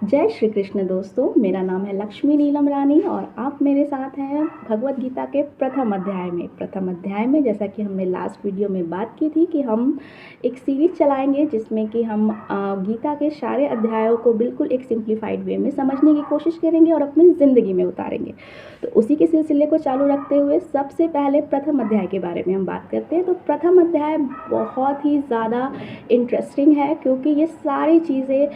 जय श्री कृष्ण दोस्तों, मेरा नाम है लक्ष्मी नीलम रानी और आप मेरे साथ हैं भगवत गीता के प्रथम अध्याय में जैसा कि हमने लास्ट वीडियो में बात की थी कि हम एक सीरीज चलाएंगे जिसमें कि हम गीता के सारे अध्यायों को बिल्कुल एक सिंप्लीफाइड वे में समझने की कोशिश करेंगे और अपनी ज़िंदगी में उतारेंगे। तो उसी के सिलसिले को चालू रखते हुए सबसे पहले प्रथम अध्याय के बारे में हम बात करते हैं। तो प्रथम अध्याय बहुत ही ज़्यादा इंटरेस्टिंग है क्योंकि ये सारी चीज़ें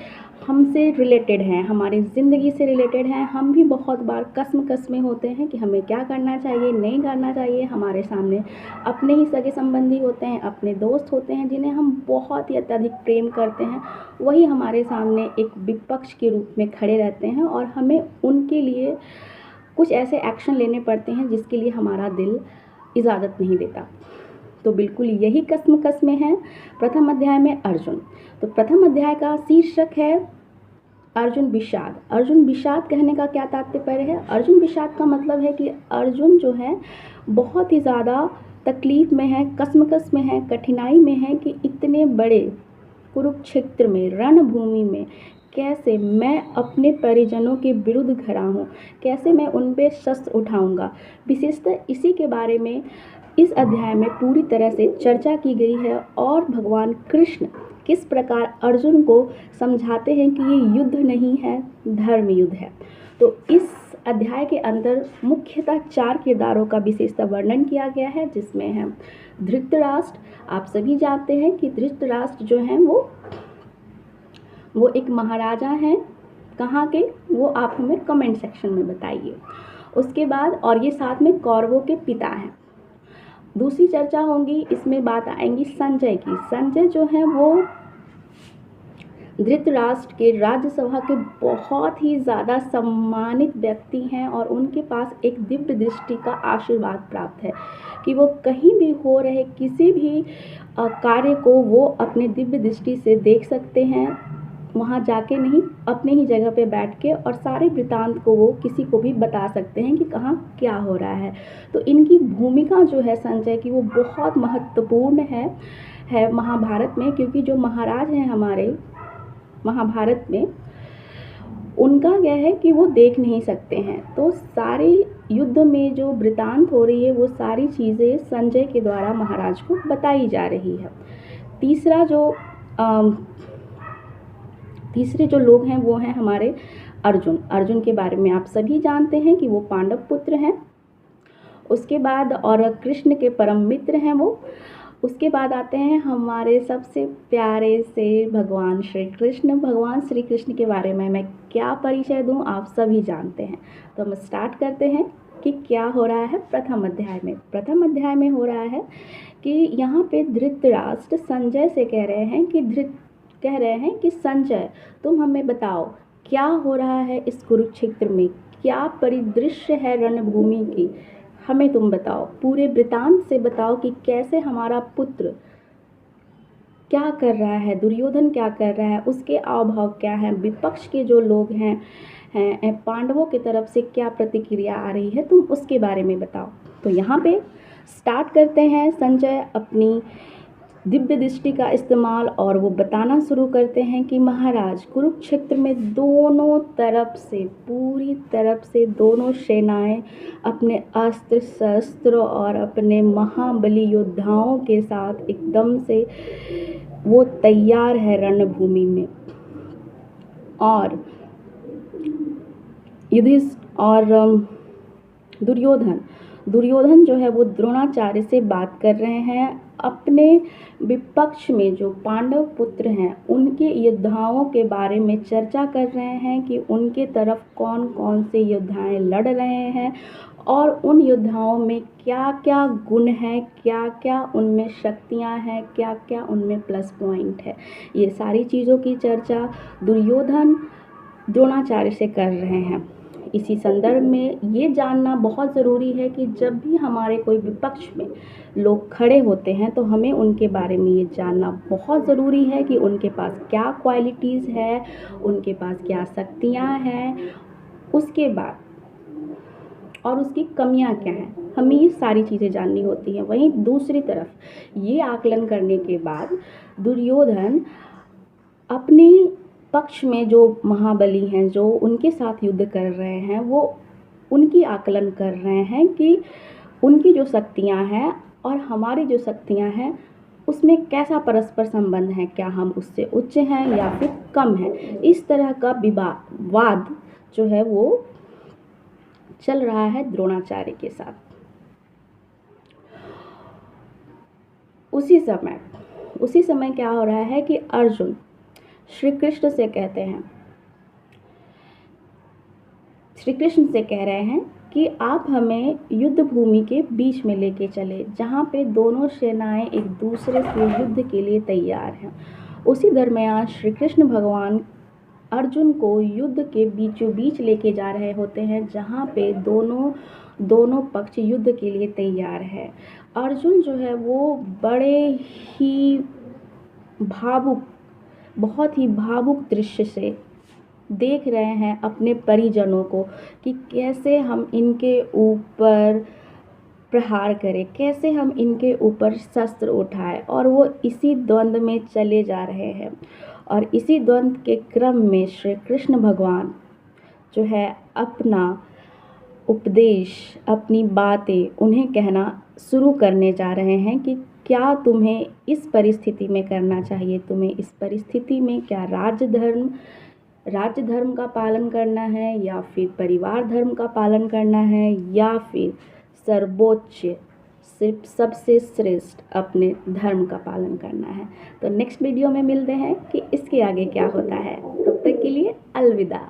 हमसे रिलेटेड हैं, हमारी ज़िंदगी से रिलेटेड हैं। हम भी बहुत बार कसम होते हैं कि हमें क्या करना चाहिए, नहीं करना चाहिए। हमारे सामने अपने ही सगे संबंधी होते हैं, अपने दोस्त होते हैं जिन्हें हम बहुत ही अत्यधिक प्रेम करते हैं, वही हमारे सामने एक विपक्ष के रूप में खड़े रहते हैं और हमें उनके लिए कुछ ऐसे एक्शन लेने पड़ते हैं जिसके लिए हमारा दिल इजाज़त नहीं देता। तो बिल्कुल यही कसमें हैं प्रथम अध्याय में अर्जुन। तो प्रथम अध्याय का शीर्षक है अर्जुन विषाद। अर्जुन विषाद कहने का क्या तात्पर्य है? अर्जुन विषाद का मतलब है कि अर्जुन जो है बहुत ही ज़्यादा तकलीफ़ में है, कसमकस में है, कठिनाई में है कि इतने बड़े कुरुक्षेत्र में, रणभूमि में कैसे मैं अपने परिजनों के विरुद्ध खड़ा हूँ, कैसे मैं उन पर शस्त्र उठाऊँगा। विशेषतः इसी के बारे में इस अध्याय में पूरी तरह से चर्चा की गई है और भगवान कृष्ण किस प्रकार अर्जुन को समझाते हैं कि ये युद्ध नहीं है, धर्म युद्ध है। तो इस अध्याय के अंदर मुख्यतः 4 किरदारों का विशेषतः वर्णन किया गया है, जिसमें है धृतराष्ट्र। आप सभी जानते हैं कि धृतराष्ट्र जो हैं वो एक महाराजा हैं। कहाँ के, वो आप हमें कमेंट सेक्शन में बताइए। उसके बाद और ये साथ में कौरवों के पिता हैं। दूसरी चर्चा होगी, इसमें बात आएंगी संजय की। संजय जो है वो धृतराष्ट्र के राज्यसभा के बहुत ही ज़्यादा सम्मानित व्यक्ति हैं और उनके पास एक दिव्य दृष्टि का आशीर्वाद प्राप्त है कि वो कहीं भी हो रहे किसी भी कार्य को वो अपने दिव्य दृष्टि से देख सकते हैं, वहाँ जाके नहीं, अपने ही जगह पे बैठ के, और सारे वृतांत को वो किसी को भी बता सकते हैं कि कहाँ क्या हो रहा है। तो इनकी भूमिका जो है संजय की वो बहुत महत्वपूर्ण है महाभारत में, क्योंकि जो महाराज हैं हमारे महाभारत में, उनका क्या है कि वो देख नहीं सकते हैं। तो सारे युद्ध में जो वृतांत हो रही है वो सारी चीज़ें संजय के द्वारा महाराज को बताई जा रही है। तीसरे जो लोग हैं वो हैं हमारे अर्जुन। अर्जुन के बारे में आप सभी जानते हैं कि वो पांडव पुत्र हैं। उसके बाद और कृष्ण के परम मित्र हैं वो। उसके बाद आते हैं हमारे सबसे प्यारे से भगवान श्री कृष्ण। भगवान श्री कृष्ण के बारे में मैं क्या परिचय दूं, आप सभी जानते हैं। तो हम स्टार्ट करते हैं कि क्या हो रहा है प्रथम अध्याय में। प्रथम अध्याय में हो रहा है कि यहाँ पे धृतराष्ट्र संजय से कह रहे हैं कि संजय तुम हमें बताओ क्या हो रहा है इस कुरुक्षेत्र में, क्या परिदृश्य है रणभूमि की, हमें तुम बताओ, पूरे वृतांत से बताओ कि कैसे हमारा पुत्र क्या कर रहा है, दुर्योधन क्या कर रहा है, उसके आवभाव क्या है, विपक्ष के जो लोग हैं पांडवों की तरफ से क्या प्रतिक्रिया आ रही है, तुम उसके बारे में बताओ। तो यहाँ पे स्टार्ट करते हैं संजय अपनी दिव्य दृष्टि का इस्तेमाल और वो बताना शुरू करते हैं कि महाराज कुरुक्षेत्र में दोनों तरफ से, पूरी तरफ से दोनों सेनाएं अपने अस्त्र शस्त्र और अपने महाबली योद्धाओं के साथ एकदम से वो तैयार है रणभूमि में। और युधिष्ठिर और दुर्योधन जो है वो द्रोणाचार्य से बात कर रहे हैं। अपने विपक्ष में जो पांडव पुत्र हैं उनके योद्धाओं के बारे में चर्चा कर रहे हैं कि उनके तरफ कौन कौन से योद्धाएं लड़ रहे हैं और उन योद्धाओं में क्या क्या गुण हैं, क्या क्या उनमें शक्तियां हैं, क्या क्या उनमें प्लस पॉइंट है। ये सारी चीज़ों की चर्चा दुर्योधन द्रोणाचार्य से कर रहे हैं। इसी संदर्भ में ये जानना बहुत ज़रूरी है कि जब भी हमारे कोई विपक्ष में लोग खड़े होते हैं तो हमें उनके बारे में ये जानना बहुत ज़रूरी है कि उनके पास क्या क्वालिटीज़ है, उनके पास क्या शक्तियाँ हैं, उसके बाद और उसकी कमियां क्या हैं, हमें ये सारी चीज़ें जाननी होती हैं। वहीं दूसरी तरफ ये आकलन करने के बाद दुर्योधन अपने पक्ष में जो महाबली हैं, जो उनके साथ युद्ध कर रहे हैं, वो उनकी आकलन कर रहे हैं कि उनकी जो शक्तियाँ हैं और हमारी जो शक्तियाँ हैं उसमें कैसा परस्पर संबंध है, क्या हम उससे उच्च हैं या फिर कम हैं। इस तरह का वाद जो है वो चल रहा है द्रोणाचार्य के साथ। उसी समय क्या हो रहा है कि अर्जुन श्री कृष्ण से कह रहे हैं कि आप हमें युद्ध भूमि के बीच में लेके चले, जहाँ पे दोनों सेनाएं एक दूसरे से युद्ध के लिए तैयार हैं। उसी दरमियान श्री कृष्ण भगवान अर्जुन को युद्ध के बीचों बीच लेके जा रहे होते हैं, जहाँ पे दोनों पक्ष युद्ध के लिए तैयार है। अर्जुन जो है वो बड़े ही बहुत ही भावुक दृश्य से देख रहे हैं अपने परिजनों को कि कैसे हम इनके ऊपर प्रहार करें, कैसे हम इनके ऊपर शस्त्र उठाएं। और वो इसी द्वंद्व में चले जा रहे हैं। और इसी द्वंद्व के क्रम में श्री कृष्ण भगवान जो है अपना उपदेश, अपनी बातें उन्हें कहना शुरू करने जा रहे हैं कि क्या तुम्हें इस परिस्थिति में करना चाहिए, तुम्हें इस परिस्थिति में क्या राज्य धर्म का पालन करना है, या फिर परिवार धर्म का पालन करना है, या फिर सर्वोच्च, सिर्फ सबसे श्रेष्ठ अपने धर्म का पालन करना है। तो नेक्स्ट वीडियो में मिलते हैं कि इसके आगे क्या होता है। तब तक के लिए अलविदा।